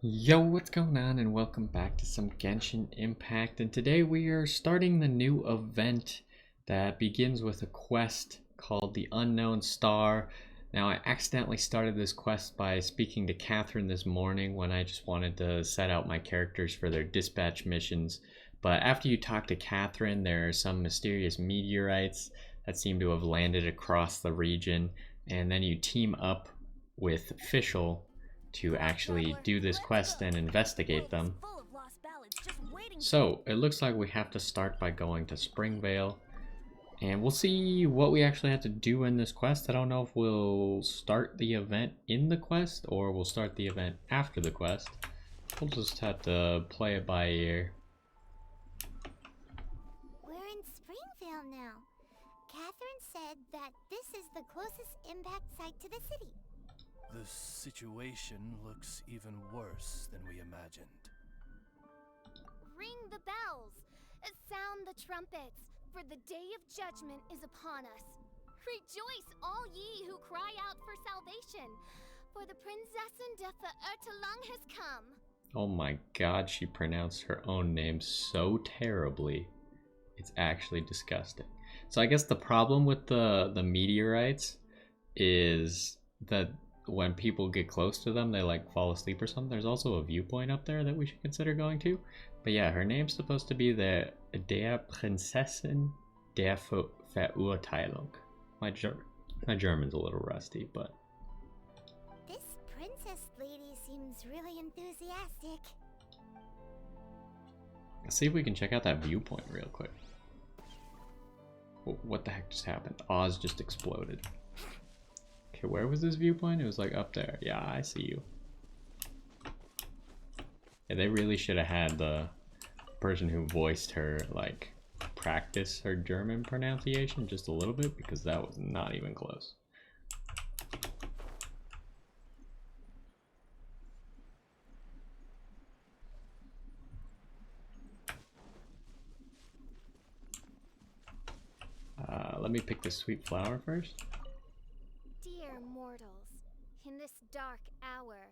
Yo, what's going on, and welcome back to some Genshin Impact. And today we are starting the new event that begins with a quest called the Unknown Star. Now, I accidentally started this quest by speaking to Catherine this morning when I just wanted to set out my characters for their dispatch missions. But after you talk to Catherine, there are some mysterious meteorites that seem to have landed across the region, and then you team up with Fischl to actually do this quest and investigate them. So it looks like we have to start by going to Springvale, and we'll see what we actually have to do in this quest. I don't know if we'll start the event in the quest or we'll start the event after the quest. We'll just have to play it by ear. We're in Springvale now. Catherine said that this is the closest impact site to the city. The situation looks even worse than we imagined. Ring the bells! Sound the trumpets, for the day of judgment is upon us. Rejoice, all ye who cry out for salvation, for the Prinzessin de Ertelang has come. Oh my god, she pronounced her own name so terribly. It's actually disgusting. So I guess the problem with the meteorites is that when people get close to them, they like fall asleep or something. There's also a viewpoint up there that we should consider going to. But yeah, her name's supposed to be der Prinzessin der Verurteilung. My German's a little rusty, but... This princess lady seems really enthusiastic. Let's see if we can check out that viewpoint real quick. What the heck just happened? Oz just exploded. Okay, where was this viewpoint? It was like up there. Yeah, I see you. Yeah, they really should have had the person who voiced her like practice her German pronunciation just a little bit, because that was not even close. Let me pick this sweet flower first. Dear mortals, in this dark hour,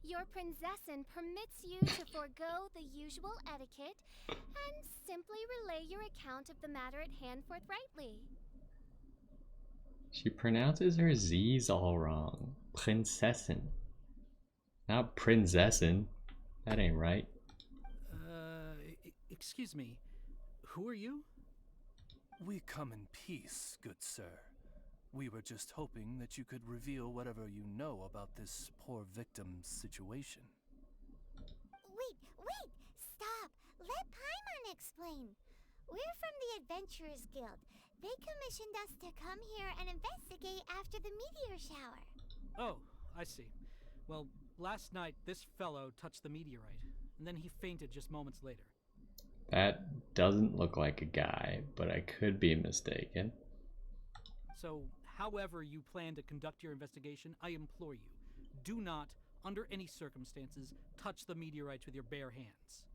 your Prinzessin permits you to forego the usual etiquette and simply relay your account of the matter at hand forthrightly. She pronounces her Z's all wrong. Prinzessin. Not Prinzessin. That ain't right. Excuse me. Who are you? We come in peace, good sir. We were just hoping that you could reveal whatever you know about this poor victim's situation. Wait! Stop! Let Paimon explain. We're from the Adventurers Guild. They commissioned us to come here and investigate after the meteor shower. Oh, I see. Well, last night this fellow touched the meteorite, and then he fainted just moments later. That doesn't look like a guy, but I could be mistaken. So, however you plan to conduct your investigation, I implore you, do not, under any circumstances, touch the meteorites with your bare hands.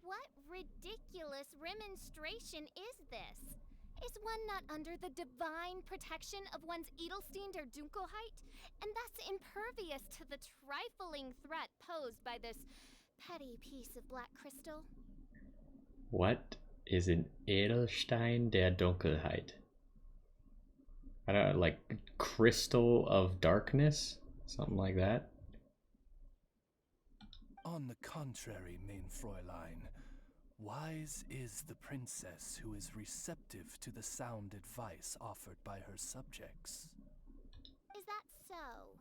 What ridiculous remonstration is this? Is one not under the divine protection of one's Edelstein der Dunkelheit, and thus impervious to the trifling threat posed by this petty piece of black crystal? What is an Edelstein der Dunkelheit? I don't know, like crystal of darkness? Something like that? On the contrary, mein Fräulein, wise is the princess who is receptive to the sound advice offered by her subjects. Is that so?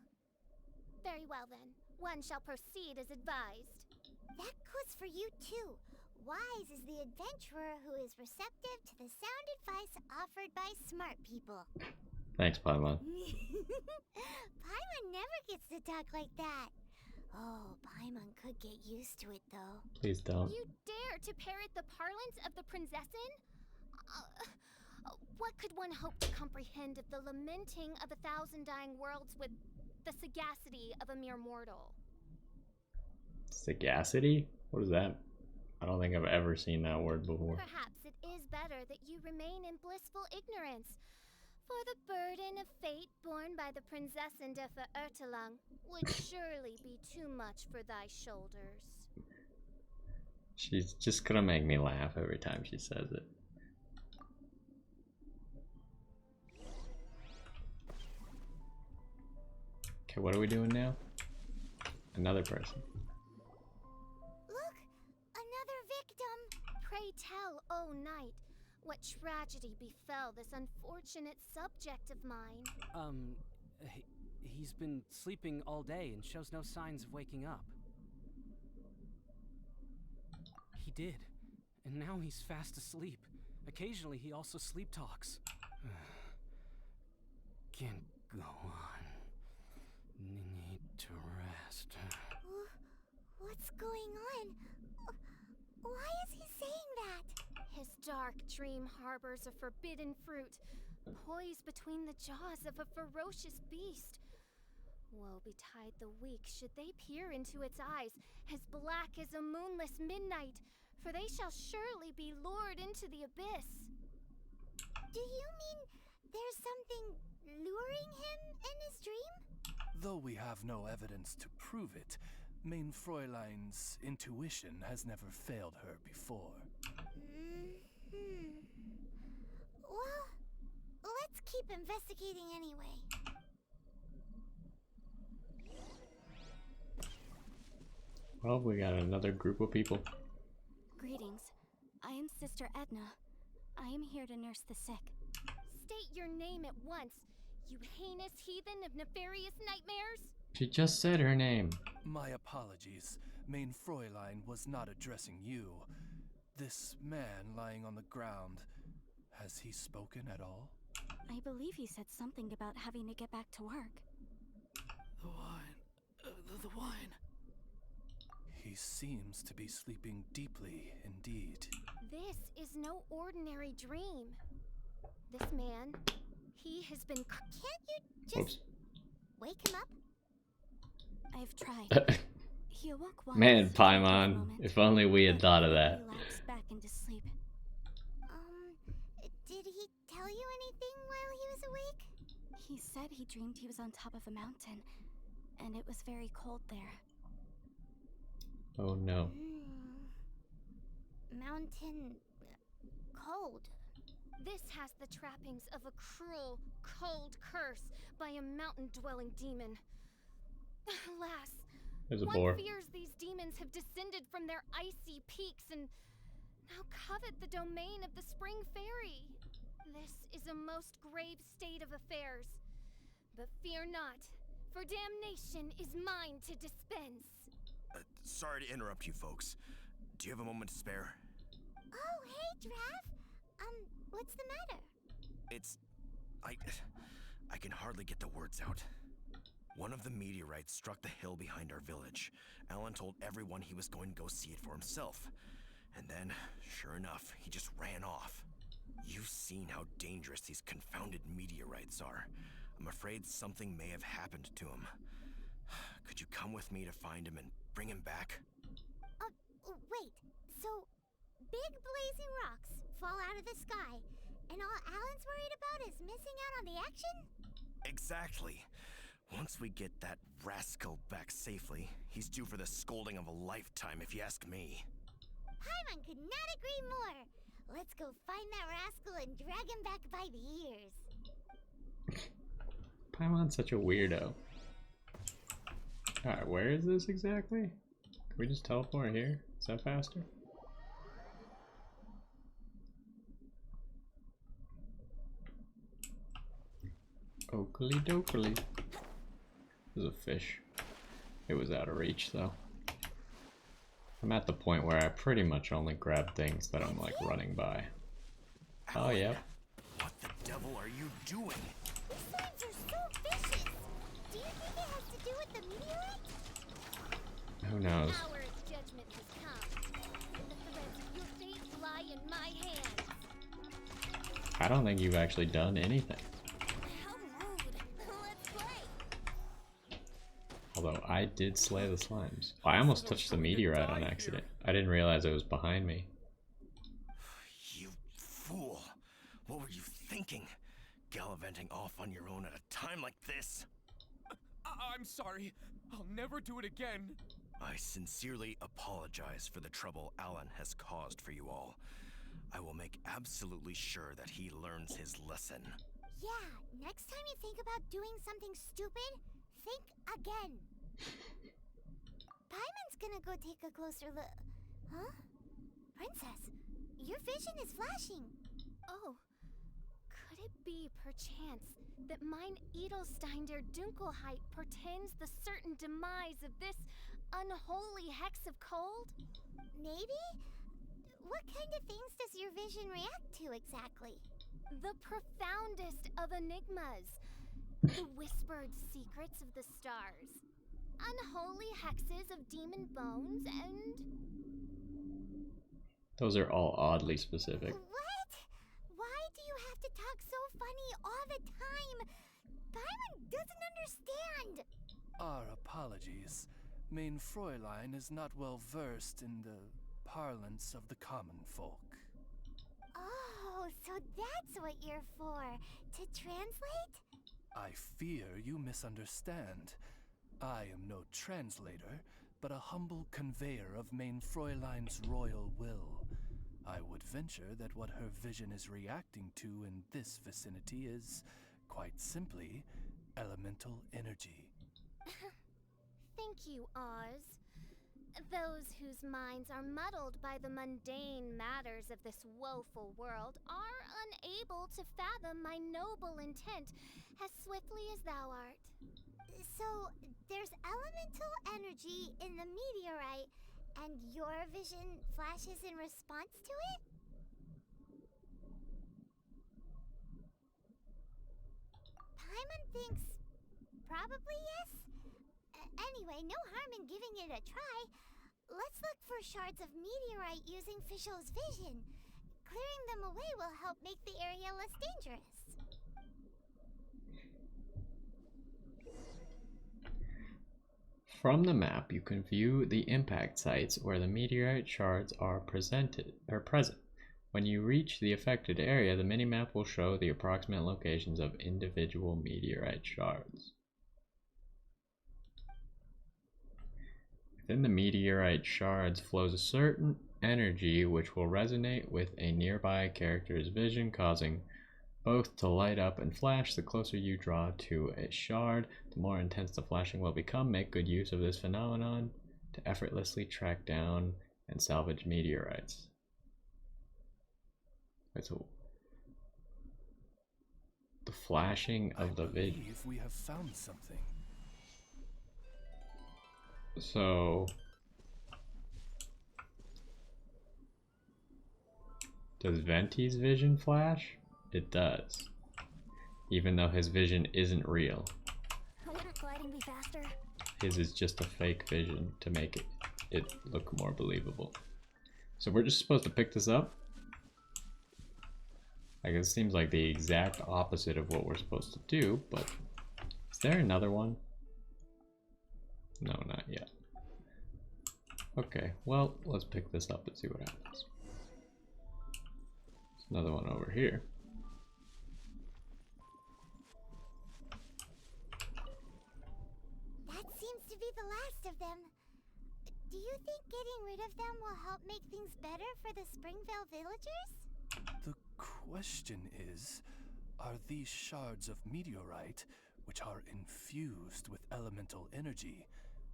Very well then, one shall proceed as advised. That goes for you too. Wise is the adventurer who is receptive to the sound advice offered by smart people. Thanks, Paimon. Paimon never gets to talk like that. Oh, Paimon could get used to it though. Please don't. You dare to parrot the parlance of the Prinzessin? What could one hope to comprehend of the lamenting of 1,000 dying worlds with the sagacity of a mere mortal? Sagacity? What is that? I don't think I've ever seen that word before. Perhaps it is better that you remain in blissful ignorance, For the burden of fate borne by the Prinzessin de Verurtelang would surely be too much for thy shoulders. She's just gonna make me laugh every time she says it. Okay, what are we doing now? Another person. Look! Another victim! Pray tell, O knight, what tragedy befell this unfortunate subject of mine? He's been sleeping all day and shows no signs of waking up. He did, and now he's fast asleep. Occasionally he also sleep talks. Can't go on. Need to rest. What's going on? Why is he saying that? His dark dream harbors a forbidden fruit, poised between the jaws of a ferocious beast. Woe betide the weak should they peer into its eyes, as black as a moonless midnight, for they shall surely be lured into the abyss. Do you mean there's something luring him in his dream? Though we have no evidence to prove it, Main Fräulein's intuition has never failed her before. Well, let's keep investigating anyway. Well, we got another group of people. Greetings. I am Sister Edna. I am here to nurse the sick. State your name at once, you heinous heathen of nefarious nightmares! She just said her name. My apologies. Main Fräulein was not addressing you. This man lying on the ground, has he spoken at all? I believe he said something about having to get back to work. The wine. The wine. He seems to be sleeping deeply indeed. This is no ordinary dream. This man, he has been... Can't you just Whoops. wake him up? I've tried. He awoke once. Man, for a brief Paimon, moment, if only we had but thought of then that. relapsed back into sleep. Did he tell you anything while he was awake? He said he dreamed he was on top of a mountain, and it was very cold there. Oh no. Mountain... cold. This has the trappings of a cruel, cold curse by a mountain-dwelling demon. Alas, There's a one boar. fears these demons have descended from their icy peaks and now covet the domain of the Spring Fairy. This is a most grave state of affairs. But fear not, for damnation is mine to dispense. Sorry to interrupt you folks. Do you have a moment to spare? Oh, hey, Drav. What's the matter? I can hardly get the words out. One of the meteorites struck the hill behind our village. Alan told everyone he was going to go see it for himself. And then, sure enough, he just ran off. You've seen how dangerous these confounded meteorites are. I'm afraid something may have happened to him. Could you come with me to find him and bring him back? Wait. So, big blazing rocks fall out of the sky, and all Alan's worried about is missing out on the action? Exactly. Once we get that rascal back safely, he's due for the scolding of a lifetime, if you ask me. Paimon could not agree more. Let's go find that rascal and drag him back by the ears. Paimon's such a weirdo. Alright, where is this exactly? Can we just teleport here? Is that faster? Oakley dokley. There's a fish. It was out of reach though. I'm at the point where I pretty much only grab things that I'm like running by. Oh yeah. What the devil are you doing? These slimes are so vicious. Do you think it has to do with the meteorite? Who knows? Hour of judgment has come. The threads of your fate lie in my hands. I don't think you've actually done anything. How rude. Let's play. Although I did slay the slimes. I almost touched the meteorite on accident. I didn't realize it was behind me. You fool. What were you thinking? gallivanting off on your own at a time like this? I'm sorry. I'll never do it again. I sincerely apologize for the trouble Alan has caused for you all. I will make absolutely sure that he learns his lesson. Yeah, next time you think about doing something stupid, think again. Paimon's gonna go take a closer look. Huh? Princess, your vision is flashing. Oh, could it be, perchance, that mine Edelstein der Dunkelheit portends the certain demise of this unholy hex of cold? Maybe? What kind of things does your vision react to exactly? The profoundest of enigmas. The whispered secrets of the stars. Unholy hexes of demon bones and... Those are all oddly specific. What? Why do you have to talk so funny all the time? Paimon doesn't understand. Our apologies. Main Fräulein is not well versed in the parlance of the common folk. Oh, so that's what you're for. To translate? I fear you misunderstand. I am no translator, but a humble conveyor of Main Fräulein's royal will. I would venture that what her vision is reacting to in this vicinity is, quite simply, elemental energy. Thank you, Oz. Those whose minds are muddled by the mundane matters of this woeful world are unable to fathom my noble intent as swiftly as thou art. So, there's elemental energy in the meteorite, and your vision flashes in response to it? Paimon thinks probably yes. Anyway, no harm in giving it a try. Let's look for shards of meteorite using Fischl's vision. Clearing them away will help make the area less dangerous. From the map, you can view the impact sites where the meteorite shards are present. When you reach the affected area, the minimap will show the approximate locations of individual meteorite shards. Within the meteorite shards flows a certain energy which will resonate with a nearby character's vision, causing both to light up and flash. The closer you draw to a shard, the more intense the flashing will become. Make good use of this phenomenon to effortlessly track down and salvage meteorites. Wait, so the flashing of the vision. I believe we have found something. So does Venti's vision flash? It does. Even though his vision isn't real. Wouldn't gliding be faster? His is just a fake vision to make it look more believable. So we're just supposed to pick this up? I guess it seems like the exact opposite of what we're supposed to do, but is there another one? No, not yet. Okay, well, let's pick this up and see what happens. There's another one over here. That seems to be the last of them. Do you think getting rid of them will help make things better for the Springvale villagers? The question is, are these shards of meteorite, which are infused with elemental energy,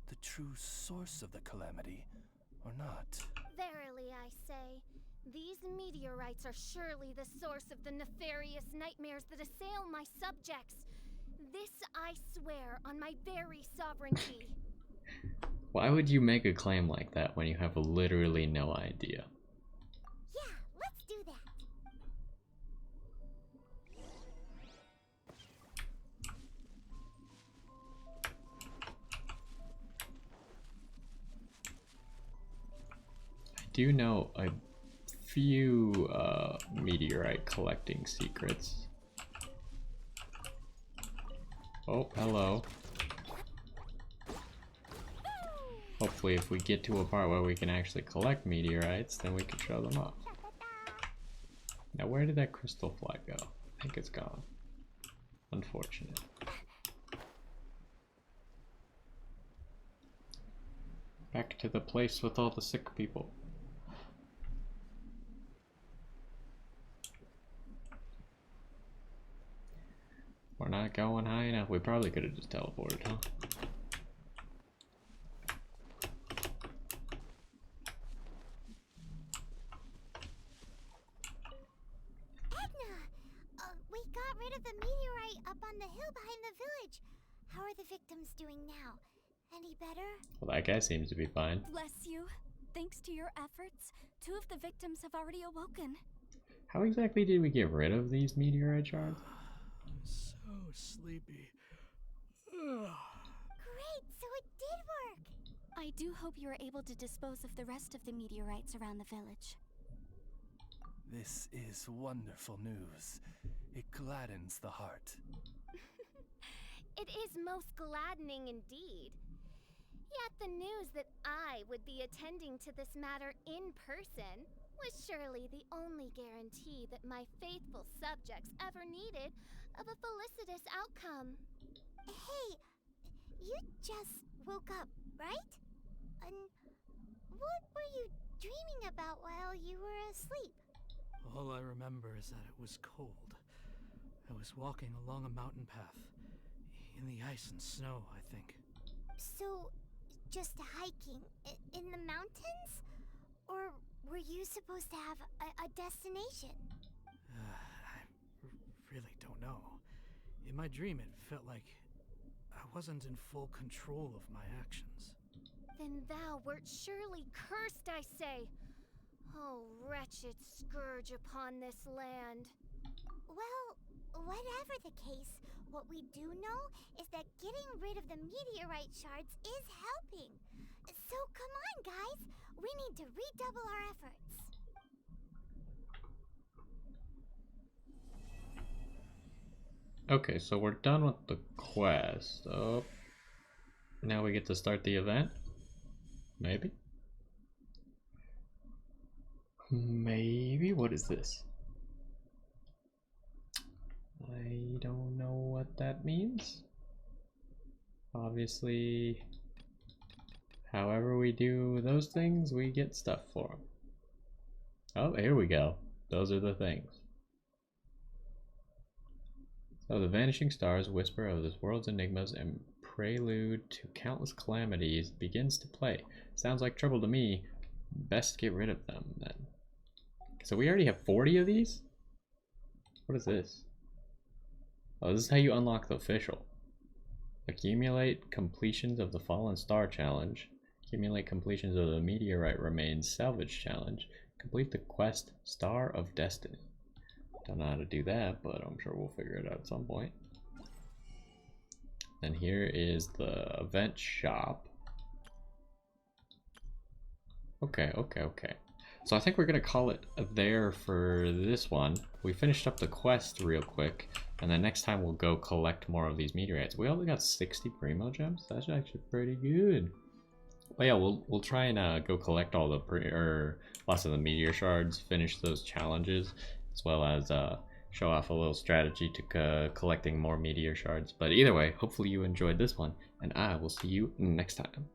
the true source of the calamity, or not? Verily, I say, these meteorites are surely the source of the nefarious nightmares that assail my subjects. This I swear on my very sovereignty. Why would you make a claim like that when you have literally no idea? Yeah, let's do that. I do know a few meteorite collecting secrets. Oh, hello. Hopefully if we get to a part where we can actually collect meteorites, then we can show them off. Now where did that crystal fly go? I think it's gone. Unfortunate. Back to the place with all the sick people. We're not going high enough. We probably could have just teleported, huh? We got rid of the meteorite up on the hill behind the village. How are the victims doing now? Any better? Well, that guy seems to be fine. Bless you. Thanks to your efforts, 2 of the victims have already awoken. How exactly did we get rid of these meteorite shards? I'm so sleepy. Great, so it did work. I do hope you are able to dispose of the rest of the meteorites around the village. This is wonderful news. It gladdens the heart. It is most gladdening indeed. Yet the news that I would be attending to this matter in person was surely the only guarantee that my faithful subjects ever needed of a felicitous outcome. Hey, you just woke up, right? And what were you dreaming about while you were asleep? All I remember is that it was cold. I was walking along a mountain path. In the ice and snow, I think. So, just hiking in the mountains? Or were you supposed to have a destination? I really don't know. In my dream, it felt like I wasn't in full control of my actions. Then thou wert surely cursed, I say. Oh, wretched scourge upon this land. Well, whatever the case, what we do know is that getting rid of the meteorite shards is helping. So come on, guys. We need to redouble our efforts. Okay, so we're done with the quest. Oh, now we get to start the event? Maybe? Maybe? What is this? I don't know what that means. Obviously, however we do those things, we get stuff for them. Oh, here we go. Those are the things. So the vanishing stars, whisper of this world's enigmas and prelude to countless calamities, begins to play. Sounds like trouble to me. Best get rid of them then. So we already have 40 of these? What is this? Oh, this is how you unlock the official. Accumulate completions of the Fallen Star Challenge. Accumulate completions of the Meteorite Remains Salvage Challenge. Complete the quest Star of Destiny. Don't know how to do that, but I'm sure we'll figure it out at some point. Then here is the event shop. Okay. So I think we're gonna call it there for this one. We finished up the quest real quick, and then next time we'll go collect more of these meteorites. We only got 60 Primo Gems. That's actually pretty good. But yeah, we'll try and go collect all the lots of the meteor shards, finish those challenges, as well as show off a little strategy to collecting more meteor shards. But either way, hopefully you enjoyed this one, and I will see you next time.